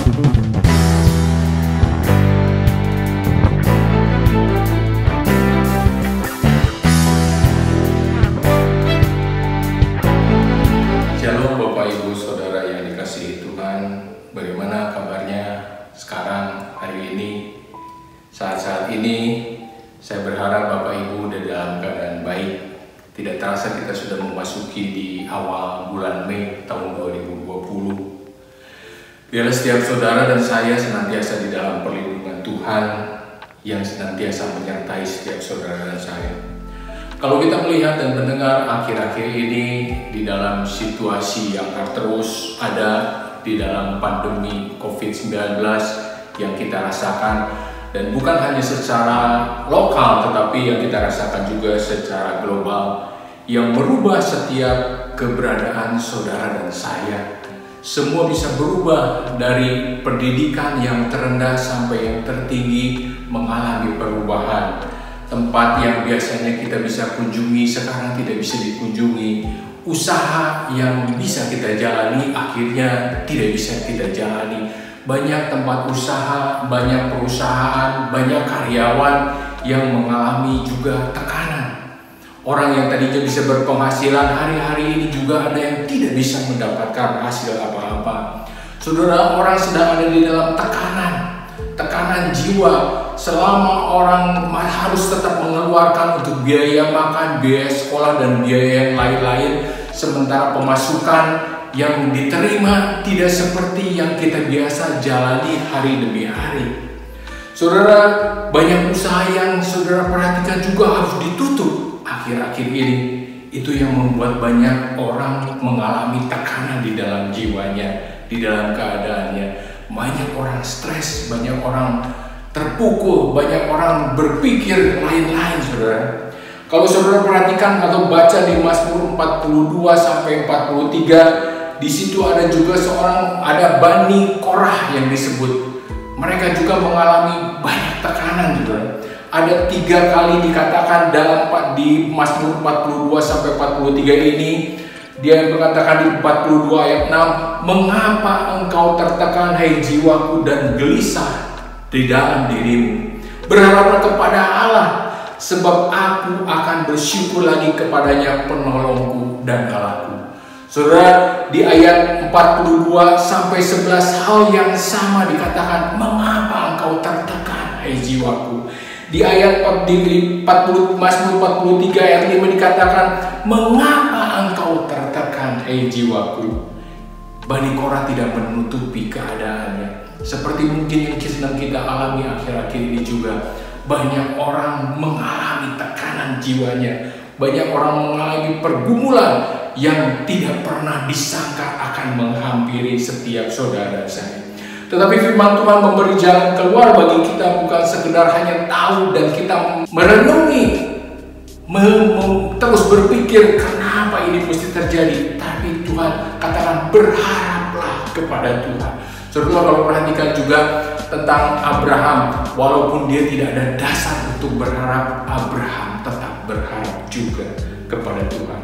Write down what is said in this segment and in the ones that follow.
Shalom Bapak Ibu Saudara yang dikasihi Tuhan. Bagaimana kabarnya sekarang, hari ini, saat-saat ini? Saya berharap Bapak Ibu dalam keadaan baik. Tidak terasa kita sudah memasuki di awal bulan Mei tahun 2020. Biarlah setiap saudara dan saya senantiasa di dalam perlindungan Tuhan yang senantiasa menyertai setiap saudara dan saya. Kalau kita melihat dan mendengar akhir-akhir ini di dalam situasi yang terus ada di dalam pandemi COVID-19 yang kita rasakan, dan bukan hanya secara lokal tetapi yang kita rasakan juga secara global, yang merubah setiap keberadaan saudara dan saya. Semua bisa berubah, dari pendidikan yang terendah sampai yang tertinggi mengalami perubahan. Tempat yang biasanya kita bisa kunjungi sekarang tidak bisa dikunjungi. Usaha yang bisa kita jalani akhirnya tidak bisa kita jalani. Banyak tempat usaha, banyak perusahaan, banyak karyawan yang mengalami juga tekanan. Orang yang tadinya bisa berpenghasilan hari-hari ini juga ada yang tidak bisa mendapatkan hasil apa-apa. Saudara, orang sedang ada di dalam tekanan jiwa. Selama orang harus tetap mengeluarkan untuk biaya makan, biaya sekolah, dan biaya yang lain-lain, sementara pemasukan yang diterima tidak seperti yang kita biasa jalani hari demi hari. Saudara, banyak usaha yang saudara perhatikan juga harus ditutup akhir-akhir ini. Itu yang membuat banyak orang mengalami tekanan di dalam jiwanya, di dalam keadaannya. Banyak orang stres, banyak orang terpukul, banyak orang berpikir lain-lain, saudara. Kalau saudara perhatikan atau baca di Mazmur 42 sampai 43, di situ ada juga ada Bani Korah yang disebut. Mereka juga mengalami banyak tekanan, saudara. Ada 3 kali dikatakan di Mazmur 42 sampai 43 ini. Dia mengatakan di 42 ayat 6, "Mengapa engkau tertekan, hai jiwaku, dan gelisah di dalam dirimu? Berharaplah kepada Allah, sebab aku akan bersyukur lagi kepadanya, penolongku dan Allahku." Saudara, di ayat 42 sampai 11 hal yang sama dikatakan, "Mengapa engkau tertekan, hai jiwaku?" Di ayat Mazmur 43 ayat 5 dikatakan, "Mengapa engkau tertekan, hai jiwaku?" Bani Korah tidak menutupi keadaannya. Seperti mungkin yang sedang kita alami akhir-akhir ini juga. Banyak orang mengalami tekanan jiwanya. Banyak orang mengalami pergumulan yang tidak pernah disangka akan menghampiri setiap saudara saya. Tetapi firman Tuhan memberi jalan keluar bagi kita, bukan sekedar hanya tahu dan kita merenungi, terus berpikir kenapa ini mesti terjadi. Tapi Tuhan katakan berharaplah kepada Tuhan. Saudara, kalau perhatikan juga tentang Abraham, walaupun dia tidak ada dasar untuk berharap, Abraham tetap berharap juga kepada Tuhan.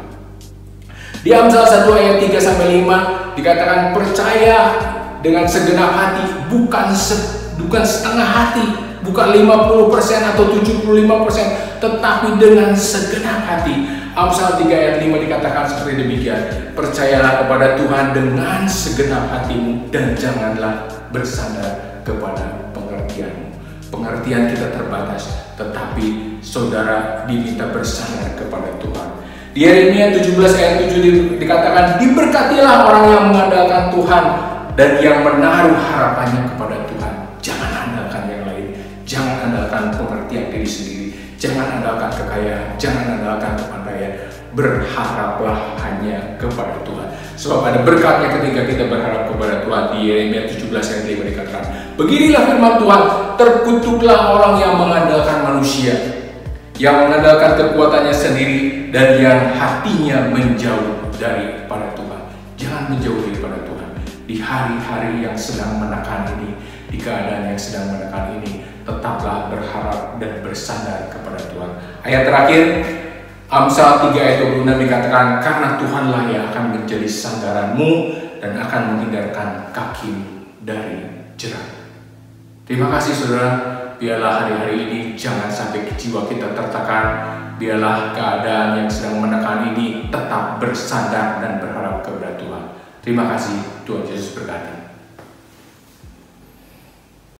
Di Amsal 1 ayat 3 sampai 5 dikatakan, "Percaya dengan segenap hati, bukan setengah hati, bukan 50% atau 75%, tetapi dengan segenap hati." Amsal 3 ayat 5 dikatakan seperti demikian, "Percayalah kepada Tuhan dengan segenap hatimu, dan janganlah bersandar kepada pengertianmu." Pengertian kita terbatas, tetapi saudara diminta bersandar kepada Tuhan. Di Yeremia 17 ayat 7 dikatakan, "Diberkatilah orang yang mengandalkan Tuhan dan yang menaruh harapannya kepada Tuhan." Jangan andalkan yang lain, jangan andalkan pengertian diri sendiri, jangan andalkan kekayaan, jangan andalkan kepandaian. Berharaplah hanya kepada Tuhan. Sebab ada berkatnya ketika kita berharap kepada Tuhan. Di Yeremia 17 ayat 5 dikatakan, "Beginilah firman Tuhan, terkutuklah orang yang mengandalkan manusia, yang mengandalkan kekuatannya sendiri, dan yang hatinya menjauh daripada Tuhan." Jangan menjauh daripada Tuhan. Di hari-hari yang sedang menekan ini, di keadaan yang sedang menekan ini, tetaplah berharap dan bersandar kepada Tuhan. Ayat terakhir, Amsal 3 ayat 26 dikatakan, "Karena Tuhanlah yang akan menjadi sandaranmu dan akan menghindarkan kakimu dari jerat. Terima kasih saudara, biarlah hari-hari ini jangan sampai jiwa kita tertekan, biarlah keadaan yang sedang menekan ini tetap bersandar dan berharap kepada Tuhan. Terima kasih, Tuhan Yesus berkati.